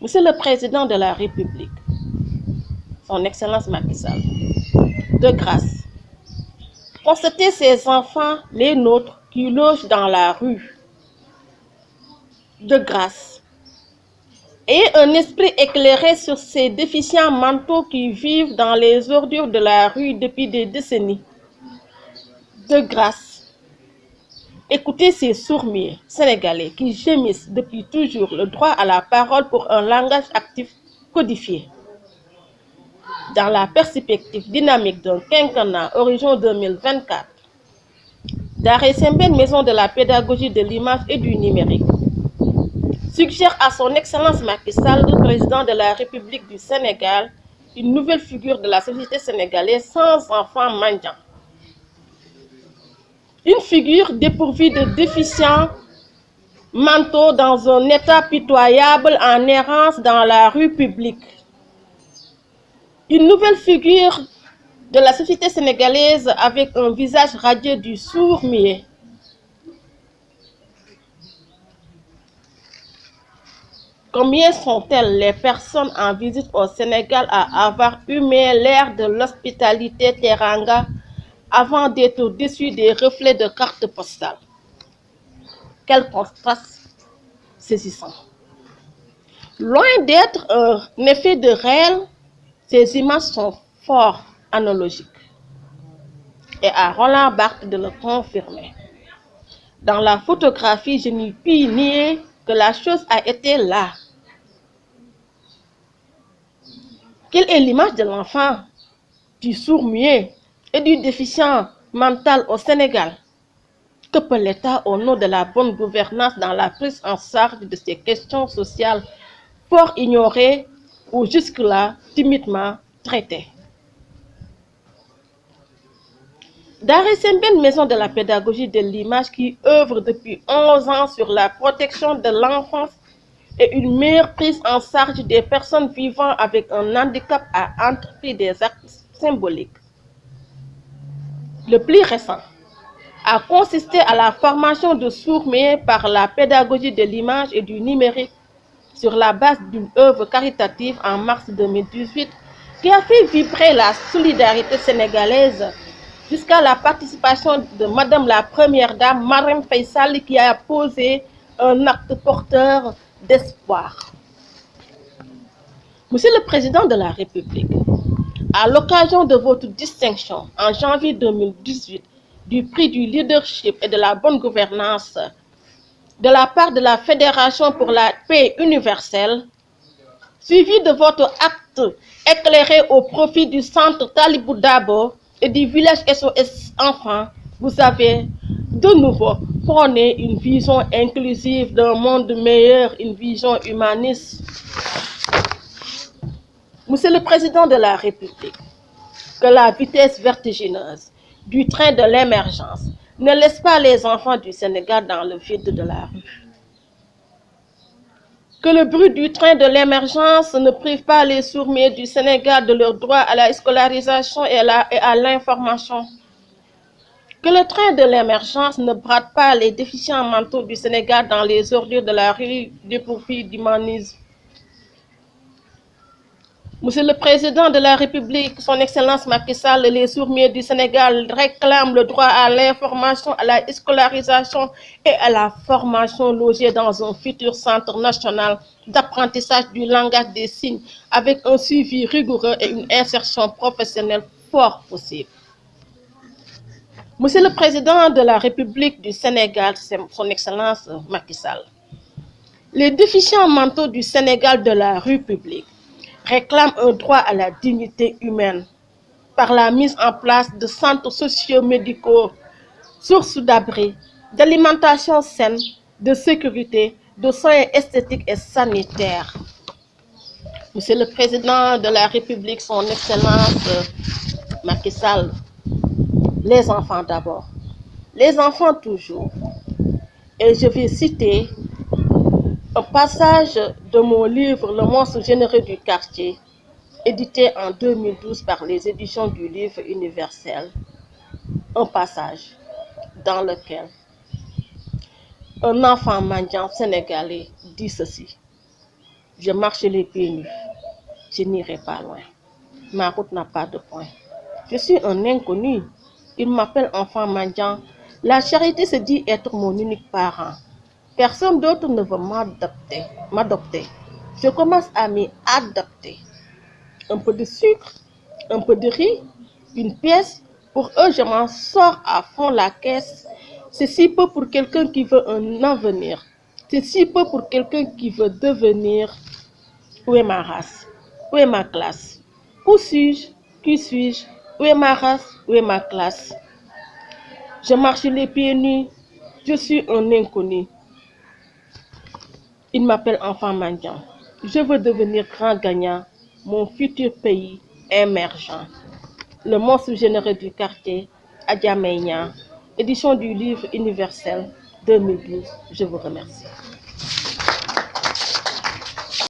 Monsieur le Président de la République, Son Excellence Macky Sall, de grâce, constatez ces enfants, les nôtres, qui logent dans la rue. De grâce, ayez un esprit éclairé sur ces déficients mentaux qui vivent dans les ordures de la rue depuis des décennies. De grâce, écoutez ces sourds-muets sénégalais qui gémissent depuis toujours le droit à la parole pour un langage actif codifié. Dans la perspective dynamique d'un quinquennat horizon 2024, Daré Sembène, maison de la pédagogie de l'image et du numérique, suggère à son Excellence Macky Sall, président de la République du Sénégal, une nouvelle figure de la société sénégalaise sans enfants mendiants. Une figure dépourvue de déficients mentaux dans un état pitoyable en errance dans la rue publique. Une nouvelle figure de la société sénégalaise avec un visage radieux du sourd-muet. Combien sont-elles les personnes en visite au Sénégal à avoir humé l'air de l'hospitalité teranga avant d'être déçues des reflets de cartes postales? Quel contraste saisissant! Loin d'être un effet de réel, ces images sont fort analogiques. Et à Roland Barthes de le confirmer. Dans la photographie, je n'y puis nier que la chose a été là. Quelle est l'image de l'enfant, du sourd-muet et du déficient mental au Sénégal? Que peut l'État, au nom de la bonne gouvernance, dans la prise en charge de ces questions sociales fort ignorées ou jusque-là timidement traitées? Daré Sembène, maison de la pédagogie de l'image qui œuvre depuis 11 ans sur la protection de l'enfance et une meilleure prise en charge des personnes vivant avec un handicap, a entrepris des actes symboliques. Le plus récent a consisté à la formation de sourds-muets par la pédagogie de l'image et du numérique sur la base d'une œuvre caritative en mars 2018 qui a fait vibrer la solidarité sénégalaise jusqu'à la participation de Madame la Première Dame, Marème Faye Sall, qui a posé un acte porteur d'espoir. Monsieur le Président de la République, à l'occasion de votre distinction en janvier 2018 du prix du leadership et de la bonne gouvernance de la part de la Fédération pour la paix universelle, suivi de votre acte éclairé au profit du centre Talibou Dabo et du village SOS Enfants, vous avez de nouveau prôné une vision inclusive d'un monde meilleur, une vision humaniste. Monsieur le Président de la République, que la vitesse vertigineuse du train de l'émergence ne laisse pas les enfants du Sénégal dans le vide de la rue. Que le bruit du train de l'émergence ne prive pas les sourds-muets du Sénégal de leur droit à la scolarisation et à l'information. Que le train de l'émergence ne brade pas les déficients mentaux du Sénégal dans les ordures de la rue dépourvues d'humanisme. Monsieur le Président de la République, Son Excellence Macky Sall, les sourds-muets du Sénégal réclament le droit à l'information, à la scolarisation et à la formation logée dans un futur centre national d'apprentissage du langage des signes avec un suivi rigoureux et une insertion professionnelle fort possible. Monsieur le Président de la République du Sénégal, Son Excellence Macky Sall, les déficients mentaux du Sénégal de la rue publique réclament un droit à la dignité humaine par la mise en place de centres socio-médicaux, sources d'abri, d'alimentation saine, de sécurité, de soins esthétiques et sanitaires. Monsieur le Président de la République, Son Excellence Macky Sall, les enfants d'abord, les enfants toujours. Et je vais citer un passage de mon livre « Le monstre généreux du quartier », édité en 2012 par les éditions du Livre universel. Un passage dans lequel un enfant mendiant sénégalais dit ceci. Je marche les pieds nus. Je n'irai pas loin. Ma route n'a pas de point. Je suis un inconnu. Il m'appelle enfant mendiant. La charité se dit être mon unique parent. Personne d'autre ne veut m'adopter. Je commence à m'y adapter. Un peu de sucre, un peu de riz, une pièce. Pour eux, je m'en sors à fond la caisse. C'est si peu pour quelqu'un qui veut un avenir. C'est si peu pour quelqu'un qui veut devenir. Où est ma race? Où est ma classe? Où suis-je? Qui suis-je? Où est ma race? Où est ma classe? Je marche les pieds nus. Je suis un inconnu. Il m'appelle enfant mendiant. Je veux devenir grand gagnant. Mon futur pays émergent. Le monstre généreux du quartier, Adja Meïna, édition du livre universel 2012. Je vous remercie.